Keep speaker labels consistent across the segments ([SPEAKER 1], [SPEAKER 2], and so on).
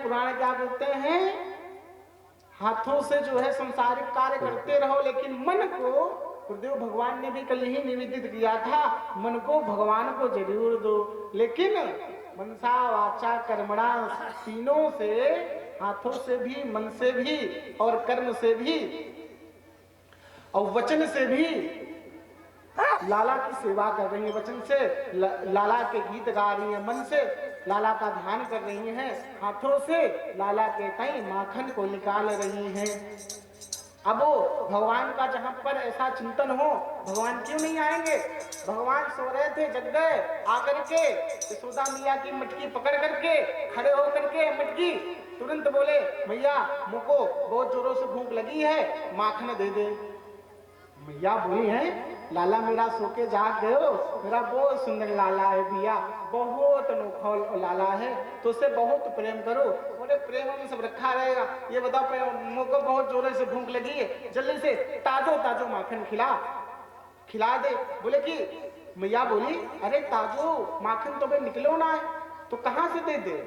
[SPEAKER 1] पुराण क्या कहते हैं, हाथों से जो है संसारिक कार्य करते रहो, लेकिन मन को, गुरुदेव भगवान ने भी कल ही निवेदित किया था, मन को भगवान को जरूर दो। लेकिन मनसा वाचा कर्मणा, तीनों से, हाथों से भी, मन से भी और कर्म से भी और वचन से भी लाला की सेवा कर रही है। वचन से लाला के गीत गा रही है, मन से लाला का ध्यान कर रही हैं, हाथों से लाला के कई माखन को निकाल रही हैं। अब वो भगवान का जहां पर ऐसा चिंतन हो, भगवान क्यों नहीं आएंगे? भगवान सो रहे थे, जग गए, आकर के यशोदा मैया की मटकी पकड़ करके खड़े होकर के मटकी तुरंत बोले, मैया मुझको बहुत जोरों से भूख लगी है, माखन दे दे। मैया बोली है, लाला मेरा सो के जाग गए हो, मेरा बहुत सुंदर लाला है भैया, बहुत अनोखा लाला है, तो उससे बहुत प्रेम करो। बोले प्रेम में सब रखा रहेगा, ये बताओ मुझको बहुत जोरों से भूख लगी है, जल्दी से ताजो ताजो माखन खिला दे। बोले कि मैया बोली, अरे ताजो माखन तो भाई निकलो ना है, तो कहाँ से दे दे?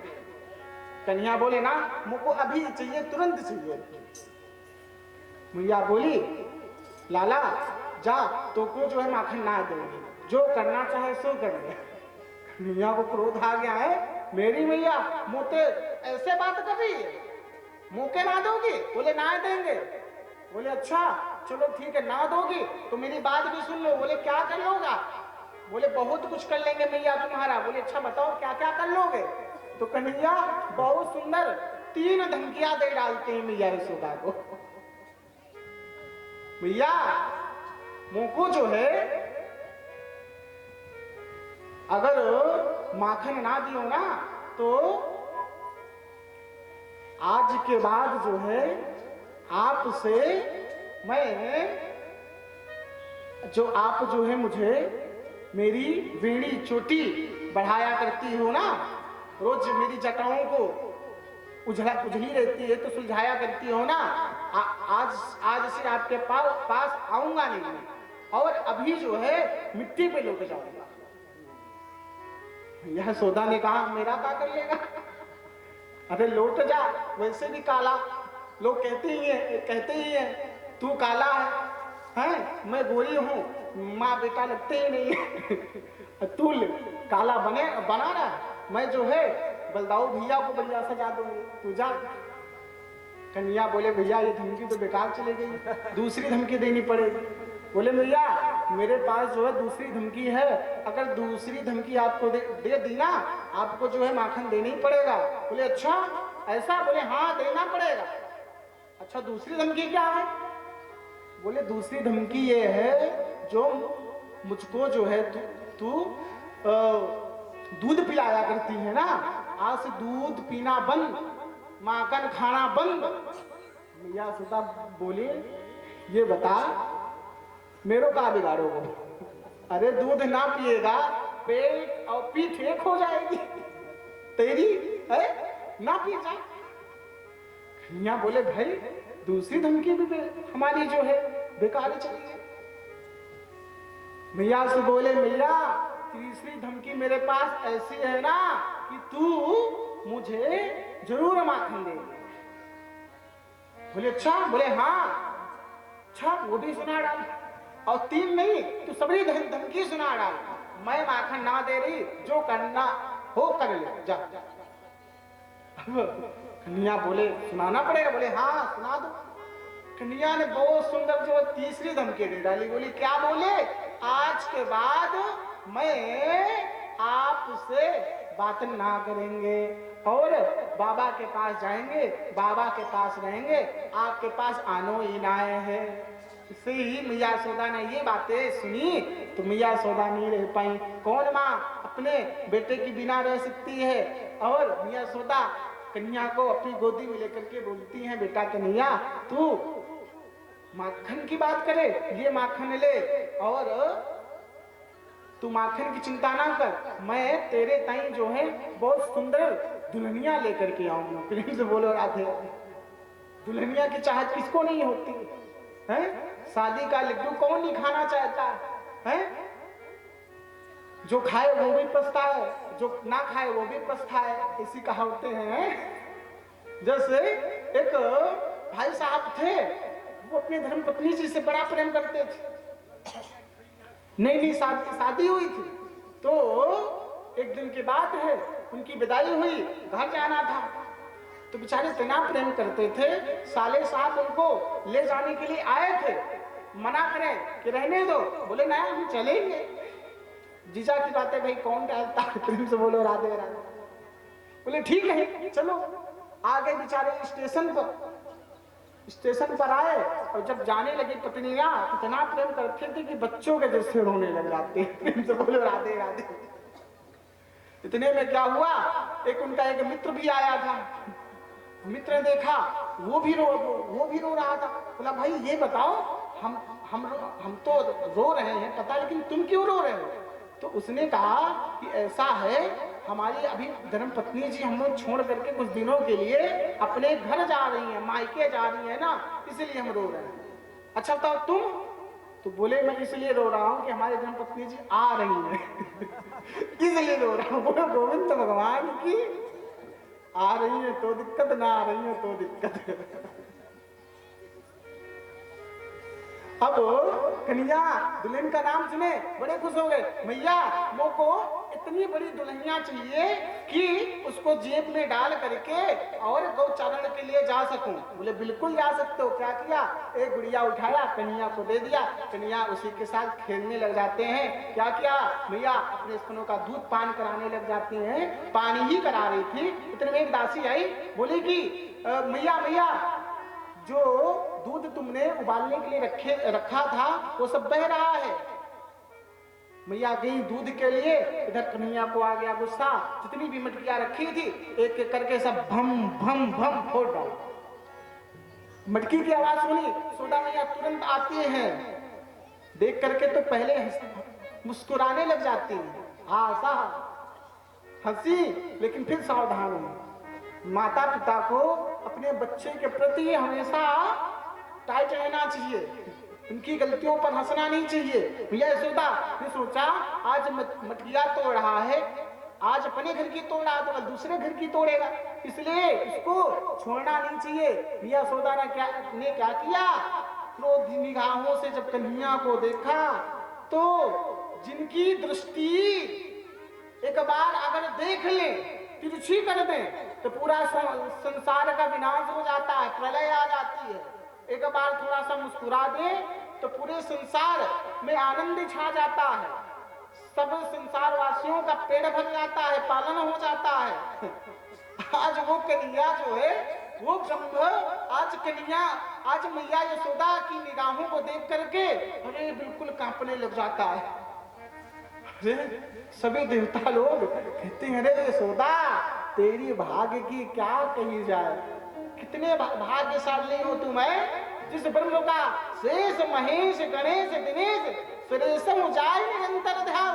[SPEAKER 1] कन्हैया बोले ना, मुझको अभी चाहिए, तुरंत चाहिए। मैया बोली, लाला जा, तो को जो है माखन ना देंगे, जो करना चाहे सो कर ले। कन्हैया को क्रोध आ गया है, मेरी मैया मोते ऐसे बात कर रही है, मौके ना दोगी? बोले ना देंगे। बोले अच्छा चलो ठीक है, ना दोगी तो मेरी बात भी सुन लो। बोले क्या कर लोगा? बोले बहुत कुछ कर लेंगे मैया तुम्हारा। बोले अच्छा बताओ क्या क्या कर लोगे? तो कन्हैया बहुत सुंदर 3 धमकियां दे डालते हैं मैया यशोदा को। मैया मुझको जो है अगर माखन ना दियो ना, तो आज के बाद जो है आपसे मैं, जो आप जो है मुझे मेरी वेणी चोटी बढ़ाया करती हो ना, रोज मेरी जटाओं को उजली रहती है तो सुलझाया करती हो ना, आज से आपके पास आऊंगा नहीं, और अभी जो है मिट्टी पे लौट जाऊंगा। यह सौदा ने कहा, मेरा क्या कर लेगा? अरे लौट जा, वैसे भी काला, लोग कहते ही है तू काला है, मैं गोरी हूँ, माँ बेटा लगते ही नहीं है। तू काला बना रहा, मैं जो है बलदाऊ भैया को बढ़िया सजा दूंगी, तू जा। कन्हैया बोले भैया ये धमकी तो बेकार चली गई, दूसरी धमकी देनी पड़ेगी। बोले भैया मेरे पास जो है दूसरी धमकी है, अगर दूसरी धमकी आपको दे दी ना, आपको जो है माखन देना ही पड़ेगा। बोले अच्छा ऐसा? बोले हाँ देना पड़ेगा। अच्छा दूसरी धमकी क्या है? बोले दूसरी धमकी ये है, जो मुझको जो है तू दूध पिलाया करती है ना, आज से दूध पीना बंद, माखन खाना बंद। मैया सुधा बोली, ये बता मेरो का बिगाड़ोगे? अरे दूध ना पिएगा पेट और पीठ एक हो जाएगी तेरी, है ना पी जा। कन्हैया बोले भाई दूसरी धमकी भी हमारी जो है बेकार चली है। मैया से बोले मैया तीसरी धमकी मेरे पास ऐसी है ना कि तू मुझे जरूर माखन देगी। बोले अच्छा? बोले हाँ। अच्छा वो भी सुना डाल, और 3 नहीं तो सभी धमकी सुना डाल, मैं माखन ना दे रही, जो करना हो कर ले जा। कन्हैया बोले सुनाना पड़ेगा? बोले हाँ सुना दो। कन्हैया ने बहुत सुंदर जो तीसरी धमकी दे डाली। बोली क्या? बोले आज के बाद मैं आपसे बात ना करेंगे और बाबा के पास जाएंगे, बाबा के पास रहेंगे, आपके पास आनो ही ना है। इससे ही मैया यशोदा ने ये बातें सुनी तो मैया यशोदा नहीं रह पाई। कौन माँ अपने बेटे की बिना रह सकती है? और मैया यशोदा कन्हैया को अपनी गोदी में लेकर के बोलती हैं, बेटा कन्हैया तू माखन की बात करे, ये माखन ले और तू माखन की चिंता ना कर, मैं तेरे ताई जो है बहुत सुंदर दुल्हनिया लेकर के आऊंगा। प्रेम से बोलो राधे। दुल्हनिया की चाहत किसको नहीं होती है? शादी का लड्डू कौन नहीं खाना चाहता है? जो खाए वो भी पछताए, जो ना खाए वो भी पछताए, ऐसी कहावतें हैं। जैसे एक भाई साहब थे, वो अपने धर्म पत्नी जी से बड़ा प्रेम करते थे। नई नई शादी हुई थी, तो एक दिन की बात है, उनकी विदाई हुई, घर जाना था। तो बेचारे इतना प्रेम करते थे, साले साहब उनको ले जाने के लिए आए थे, मना करें कि रहने दो, बोले ना हम चलेंगे। जीजा की बात है भाई, कौन टालता है, प्रेम से बोलो राधे राधे। बोले ठीक है चलो। आगे बेचारे स्टेशन पर आए, और जब जाने लगी पत्नियां इतना प्रेम करते थे कि बच्चों के जैसे रोने लग जाते, प्रेम से बोलो राधे राधे। इतने में क्या हुआ, एक उनका एक मित्र भी आया था। मित्र ने देखा, वो भी रो रहा था। बोला भाई ये बताओ, हम तो रो रहे हैं पता, लेकिन तुम क्यों रो रहे हो? तो उसने कहा कि ऐसा है, हमारी अभी धर्म पत्नी जी हम लोग छोड़ करके कुछ दिनों के लिए अपने घर जा रही हैं, मायके जा रही हैं ना, इसलिए हम रो रहे हैं। अच्छा बताओ तुम? तो बोले मैं इसलिए रो रहा हूँ कि हमारी धर्म पत्नी जी आ रही हैं इसलिए रो रहा हूँ। बोले गोविंद भगवान की, आ रही है तो दिक्कत, ना आ रही है तो दिक्कत। अब कन्या दुल्हन का नाम सुने बड़े खुश हो गए, भैया मोको इतनी बड़ी दुल्हनिया चाहिए कि उसको जेब में डाल करके और गौचारण के लिए जा सकूं। बोले बिल्कुल जा सकते हो। क्या किया, एक गुड़िया उठाया, कन्या को दे दिया, कन्या उसी के साथ खेलने लग जाते हैं। क्या किया भैया, अपने स्तनों का दूध पान कराने लग जाते हैं। पानी ही करा रही थी, इतने में एक दासी आई, बोली कि भैया भैया जो दूध तुमने उबालने के लिए रखा था वो सब बह रहा है। मैया गई दूध के लिए, इधर कन्हैया को आ गया गुस्सा, जितनी भी मटकियां रखी थी एक एक करके सब भम भम भम फोड़ डाला। मटकी की आवाज सुनी, सोडा मैया तुरंत आती है, देख करके तो पहले मुस्कुराने लग जाती है, आशा हंसी, लेकिन फिर सावधान हुई। माता पिता को अपने बच्चे के प्रति हमेशा टाइट रहना चाहिए, उनकी गलतियों पर हंसना नहीं चाहिए। भैया यशोदा ने सोचा आज मटकिया तोड़ रहा है, आज अपने घर की तोड़ रहा तो कल दूसरे घर की तोड़ेगा, इसलिए इसको छोड़ना नहीं चाहिए। भैया यशोदा ने क्या किया, क्रोधी निगाहों से जब कन्हैया को देखा तो जिनकी दृष्टि एक बार अगर देख ले, तिरछी कर दे, तो पूरा संसार का विनाश हो जाता है, प्रलय आ जाती है। एक बार थोड़ा सा मुस्कुरा दे तो पूरे संसार में आनंद छा जाता है, सब संसार वासियों का पेड़ भर जाता है, पालन हो जाता है। आज वो कन्हैया जो है वो ब्रह्म, आज कन्हैया, आज मैया यशोदा की निगाहों को देख करके अरे बिल्कुल कांपने लग जाता है। सभी देवता लोग कहते हैं अरे यशोदा तेरी भाग्य की क्या कही जाए, कितने भाग्यशाली हो तुम, है जिस ब्रह्म का शेष महेश गणेश दिनेश सुरेशम जाय निरंतर ध्यान।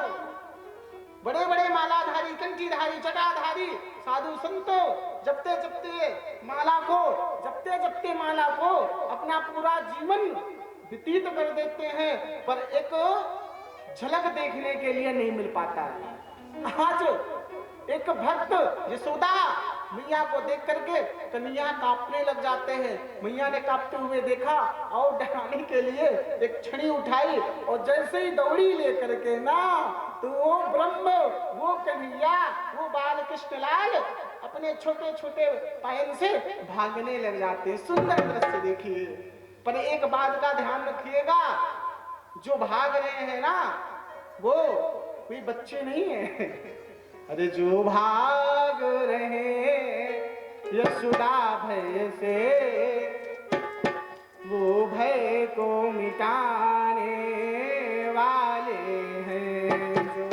[SPEAKER 1] बड़े बड़े मालाधारी, कंठीधारी, जटाधारी साधु संतो जपते जपते माला को, जपते जपते माला को अपना पूरा जीवन व्यतीत कर देते हैं, पर एक झलक देखने के लिए नहीं मिल पाता है। आज एक भक्त यशोदा मैया को देख करके कन्हैया कांपने लग जाते हैं। मैया ने कांपते हुए देखा और डराने के लिए एक छड़ी उठाई और जैसे ही दौड़ी लेकर के ना, तो वो ब्रह्म, वो कन्हैया, वो बाल कृष्ण लाल अपने छोटे छोटे पैर से भागने लग जाते हैं। सुंदर दृश्य देखिए, पर एक बात का ध्यान रखिएगा, जो भाग रहे हैं ना वो कोई बच्चे नहीं है। अरे जो भाग रहे यशोदा भय से, वो भय को मिटाने वाले हैं। जो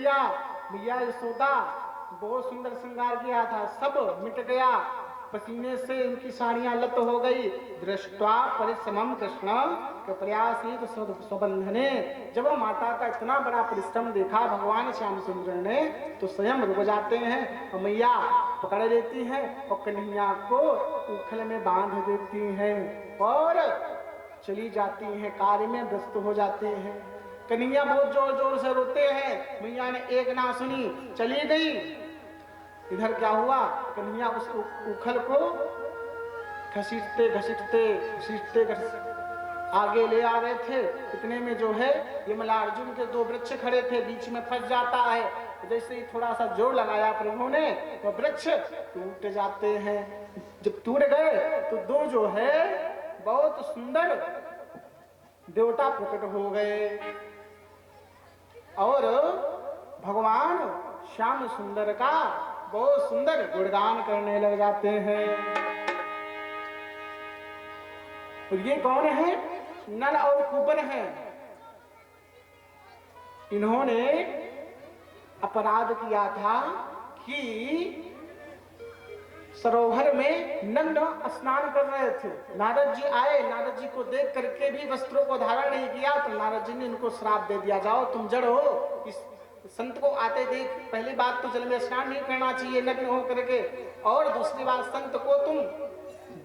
[SPEAKER 1] किया। मैया यशोदा बहुत सुंदर श्रृंगार किया था, सब मिट गया, पसीने से इनकी साड़ियां लत हो गई। दृष्टवा परिश्रमम कृष्ण प्रयासीत स्वबंधने, जब माता का इतना बड़ा परिश्रम देखा भगवान श्याम सुंदर ने तो स्वयं रुक जाते हैं और मैया पकड़ लेती हैं और कन्हैया को उखल में बांध देती हैं और चली जाती हैं, कार्य में व्यस्त हो जाते हैं। कन्हैया बहुत जोर जोर से रोते हैं, मैया ने एक ना सुनी, चली गई। इधर क्या हुआ, कन्हैया उस उखल को घसीटते घसीटते घसीटते आगे ले आ रहे थे। इतने में जो है ये मल्लार्जुन के दो वृक्ष खड़े थे, बीच में फंस जाता है। जैसे ही थोड़ा सा जोर लगाया प्रभु ने तो वृक्ष टूट जाते हैं। जब टूट गए तो दो जो है बहुत सुंदर देवता प्रकट हो गए और भगवान श्याम सुंदर का बहुत सुंदर गुणगान करने लग जाते हैं। और ये कौन है? नल और कुबन हैं। इन्होंने अपराध किया था कि सरोवर में नग्न स्नान कर रहे थे। नारद जी आए, नारद जी को देख करके भी वस्त्रों को धारण नहीं किया तो नारद जी ने इनको श्राप दे दिया, जाओ तुम जड़ हो, इस संत को आते देख, पहली बात तो जल में स्नान नहीं करना चाहिए नग्न हो करके, और दूसरी बात संत को तुम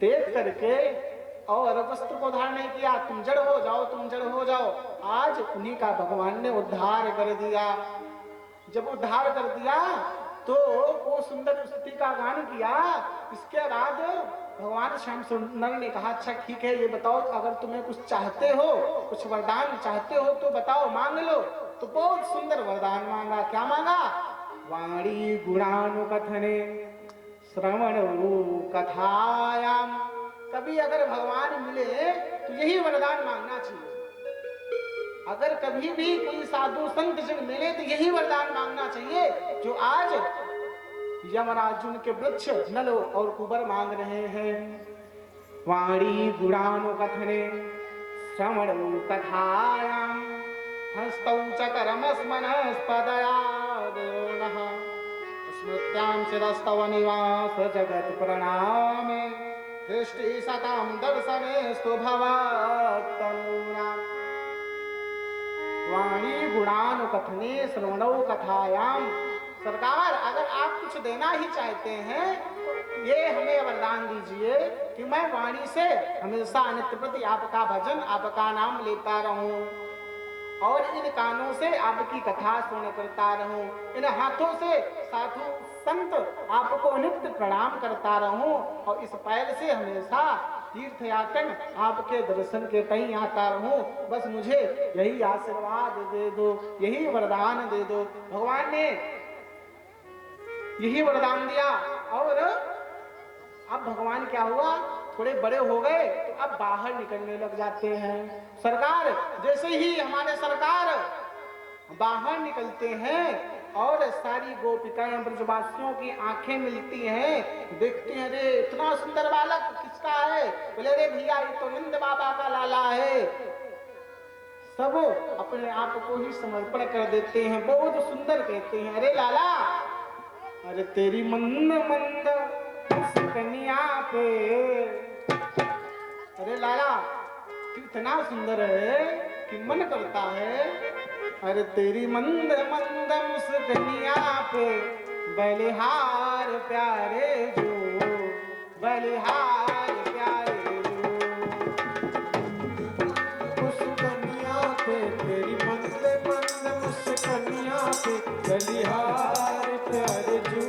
[SPEAKER 1] देख करके और वस्त्र को धारण नहीं किया, तुम जड़ हो जाओ, तुम जड़ हो जाओ। आज उन्हीं का भगवान ने उद्धार कर दिया। जब उद्धार कर दिया तो वो सुंदर स्तुति का गान किया। इसके बाद भगवान श्याम सुंदर ने कहा, अच्छा ठीक है, ये बताओ अगर तुम्हें कुछ चाहते हो, कुछ वरदान चाहते हो तो बताओ, मांग लो। तो बहुत सुंदर वरदान मांगा। क्या मांगा? वाणी गुणानुकथने श्रवण कथायाम। कभी अगर भगवान मिले तो यही वरदान मांगना चाहिए। अगर कभी भी कोई साधु संत जन मिले तो यही वरदान मांगना चाहिए जो आज यमराजुन के वृक्ष नल और कुबर मांग रहे हैं। वाणी गुणानुकथने श्रवण कथायाम हस्तौ च करमस्मनस्पदया देवनः स्मृत्यां शिरस्तव निवास जगत प्रणामे दृष्टि सतां दर्शनेस्तु भवत्तनूनाम्। वाणी गुणानुकथने श्रवणौ कथायाम। सरकार अगर आप कुछ देना ही चाहते हैं ये हमें वरदान दीजिए कि मैं वाणी से हमेशा नित्य प्रति आपका भजन, आपका नाम लेता रहूं और इन कानों से आपकी कथा सुन करता रहूं, इन हाथों से साधु संत आपको नित्य प्रणाम करता रहूं और इस पैर से हमेशा तीर्थ यात्रा आपके दर्शन के कहीं आता रहूं। बस मुझे यही आशीर्वाद दे दो, यही वरदान दे दो। भगवान ने यही वरदान दिया। और अब भगवान क्या हुआ, थोड़े बड़े हो गए तो अब बाहर निकलने लग जाते हैं। सरकार जैसे ही हमारे सरकार बाहर निकलते हैं और सारी गोपिकाएं ब्रजवासियों की आंखें मिलती हैं, देखते हैं अरे इतना सुंदर बालक किसका है? बोले अरे भैया ये तो नंद बाबा का लाला है। सब अपने आप को ही समर्पण कर देते हैं, बहुत सुंदर कहते हैं, अरे लाला, अरे तेरी मंद मंद कन्या पे, अरे लाला तू इतना सुंदर है कि मन करता है, अरे तेरी मंद मंद मुस्कनिया पे बलिहार प्यारे जो, बलिहार प्यारे जो, मुस्कनिया पे तेरी मंद मंद मुस्कनिया पे बलिहार प्यारे जो,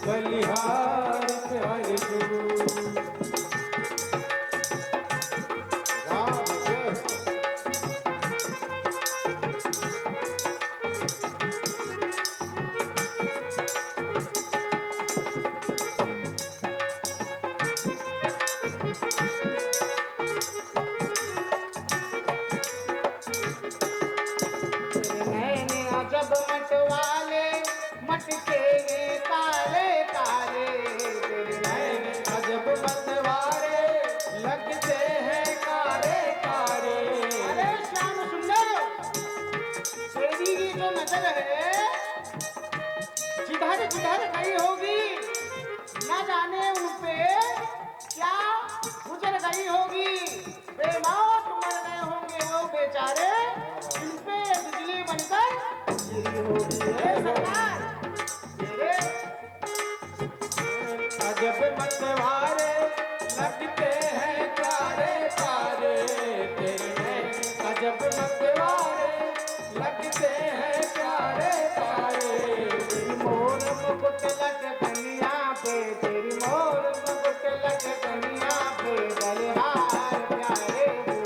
[SPEAKER 1] बलिहार प्यारे जो। तेरी की जो नजर है जिधर जिधर गई होगी न जाने उन पे क्या गुजर गई होगी। बेमौत मर गए होंगे वो बेचारे जिन पे बिजली बनकर गिरी होगी। हे सरकार तेरे
[SPEAKER 2] अजब मतवारे लगते हैं प्यारे प्यारे तेरे अजब मतवारे लगते हैं प्यारे प्यारे।
[SPEAKER 1] तेरी मोर मुकुट लग कन्या पे तेरी मोर मुकुट लग कन्या पे बलिहार प्यारे हो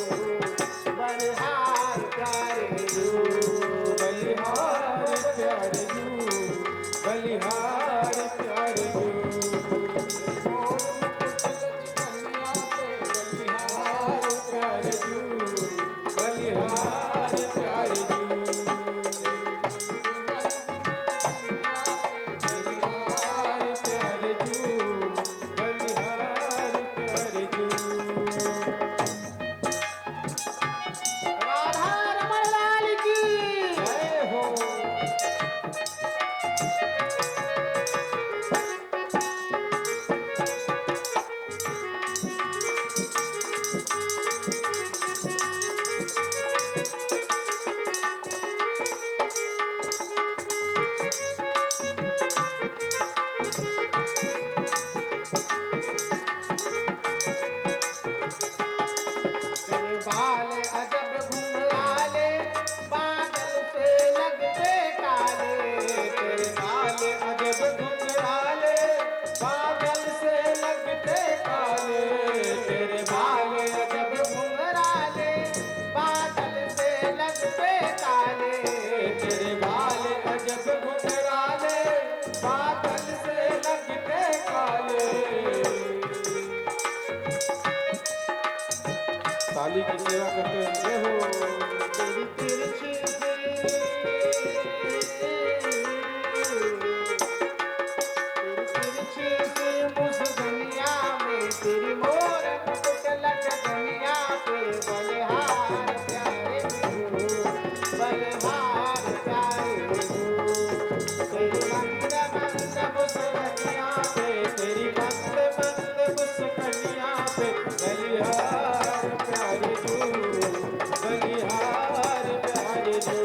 [SPEAKER 1] बलिहार प्यारे हो
[SPEAKER 2] बलिहार प्यारे जू बलिहार प्यारे जू
[SPEAKER 1] मोर मुकुट लग कन्या पे
[SPEAKER 2] बलिहार प्यारे जू बलिहार प्यारे जू बलिहार प्यारे जू बलिहार प्यारे जू।
[SPEAKER 1] राधा रमण लाल की
[SPEAKER 2] जय हो
[SPEAKER 1] तेरे बाल अजब घुंघराले बादल से लगते काले
[SPEAKER 2] तेरे बाल अजब घुंघराले बादल से लगते काले तेरे बाल
[SPEAKER 1] अजब घुंघराले बादल से लगते काले
[SPEAKER 2] तेरे बाल अजब घुंघराले बादल से लगते काले। ताली की सेवा करते हुए हो
[SPEAKER 1] तेरी तिरछी सी मुस्कुनिया में तेरी मोर मुकुट लग दुनिया पे बलिहार प्यारे हो बलिहार प्यारे हो तेरी मंद मंद मुस्कुनिया
[SPEAKER 2] पे तेरी मंद मंद मुस्कनिया पे बलिहार प्यारे जू बलिहार प्यारे जू।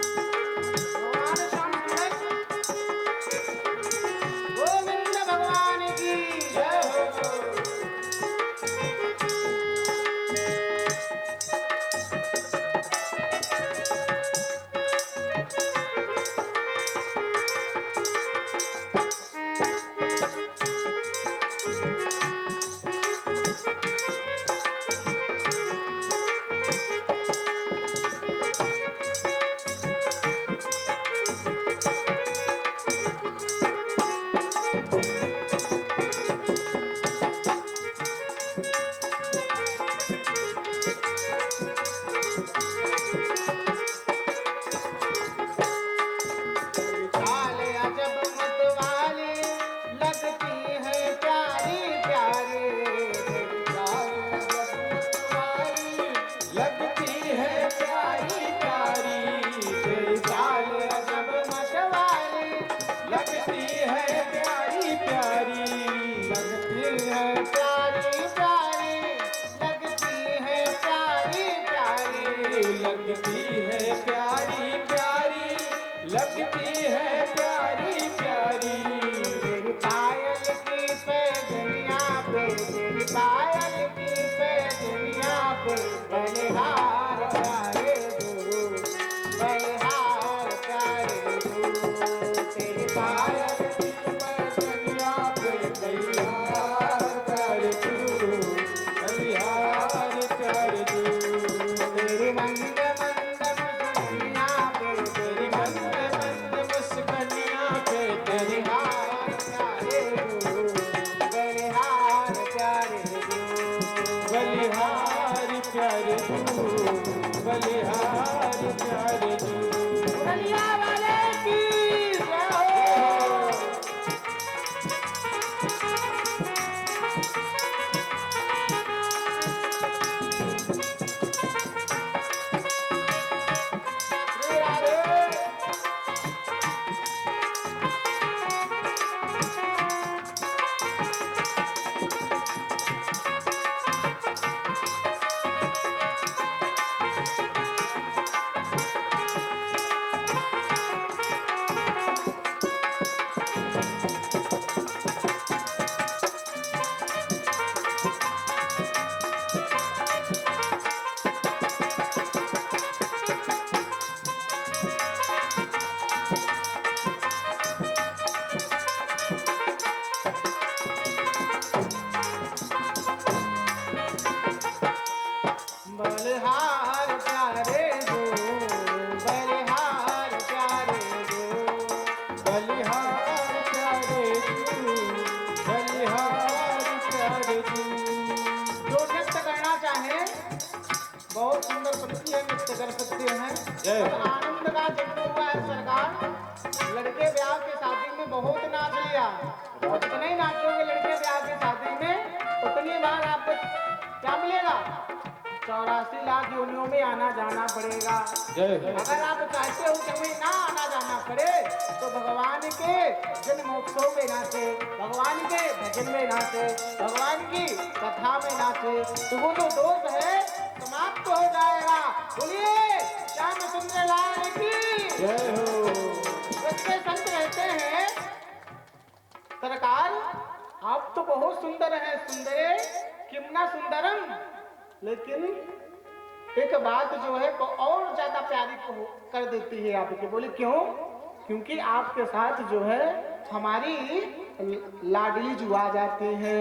[SPEAKER 1] भगवान श्याम सुंदर गोविंद भगवान की
[SPEAKER 2] जय हो
[SPEAKER 1] काले अजब मतवाले लगती है प्यारी प्यारी
[SPEAKER 2] लगती है प्यारी प्यारी तेरी
[SPEAKER 1] काले
[SPEAKER 2] चाल
[SPEAKER 1] अजब मतवाले
[SPEAKER 2] लगती है प्यारी प्यारी
[SPEAKER 1] लगती है प्यारी प्यारी लगती है प्यारी प्यारी
[SPEAKER 2] लगती है प्यारी प्यारी लगती है प्यारी प्यारी।
[SPEAKER 1] तेरी पायल की पैजनिया पे तेरी पायल की पैजनिया पे बलिहार प्यारे दो बलिहार प्यारे दो तेरी पायल
[SPEAKER 2] पायल की पैजनिया पे बलिहार प्यारे जू बलिहार प्यारे जू।
[SPEAKER 1] तेरी मंद मंद मुस्कुनिया पे
[SPEAKER 2] तेरी मंद मंद मुस्कनिया पे तेरी
[SPEAKER 1] बलिहार प्यारे दो बलिहार
[SPEAKER 2] बलिहार प्यारे जो।
[SPEAKER 1] मुरलिया वाले की जय हो। श्री राधे। बलिहार प्यारे जो, बलिहार प्यारे जो।
[SPEAKER 2] बलिहार प्यारे जो, बलिहार प्यारे जो।
[SPEAKER 1] जो नृत्य करना चाहे बहुत सुंदर प्रति है, नृत्य कर सकते हैं।
[SPEAKER 2] जय हो।
[SPEAKER 1] और आनंद का जन्म हुआ है सरकार। लड़के ब्याह की शादी में बहुत नाच लिया, और जितना ही नाचोगे लड़के ब्याह की शादी में उतनी बार आपको क्या मिलेगा? 84 लाख योनियों में आना जाना पड़ेगा।
[SPEAKER 2] जय हो।
[SPEAKER 1] अगर आप चाहते हो कि हमें ना आना जाना पड़े तो भगवान के जन्मोत्सव में नाचे, भगवान के भजन में नाचे, भगवान की कथा में नाचे, तो वो जो दोष है समाप्त हो जाएगा। बोलिए श्याम सुंदर लाल की
[SPEAKER 2] जय हो।
[SPEAKER 1] इसके संत रहते हैं सरकार आप तो बहुत सुंदर हैं, सुंदरे किमना सुंदरम, लेकिन एक बात जो है तो और ज्यादा प्यारी कर देती है आपकी। बोले क्यों? क्योंकि आपके साथ जो है हमारी लाडली जुआ जाती है।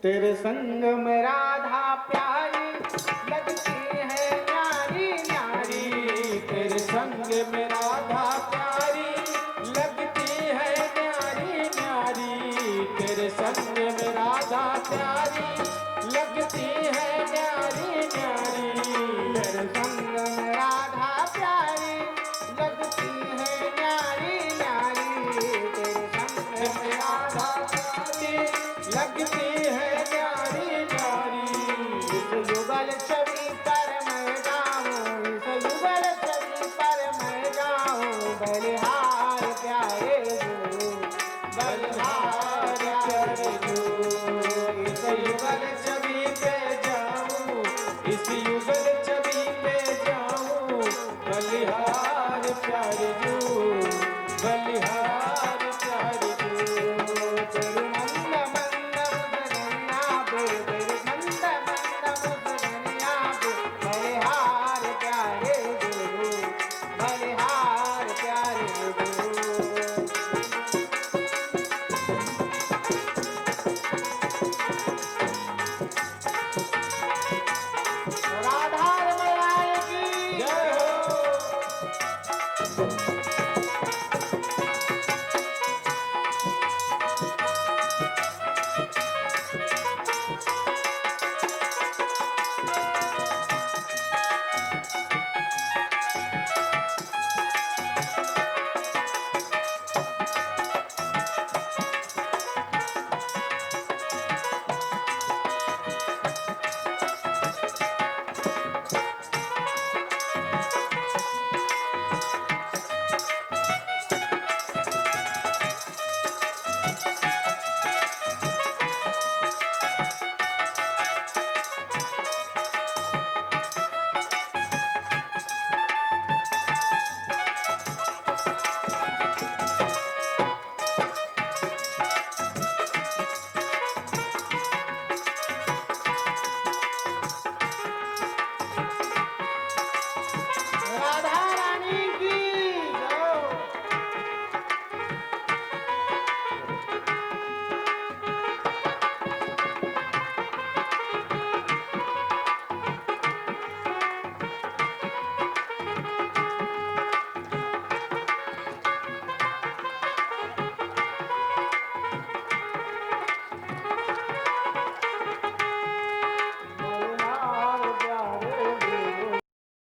[SPEAKER 1] तेरे संग में राधा प्यारी लगती है न्यारी न्यारी।
[SPEAKER 2] तेरे संग में राधा प्यारी लगती है न्यारी न्यारी। तेरे संग में राधा प्यारी लगती है न्यारी न्यारी।
[SPEAKER 1] तेरे संग में राधा प्यारी लगती है न्यारी न्यारी। तेरे संग में राधा
[SPEAKER 2] लगती है न्यारी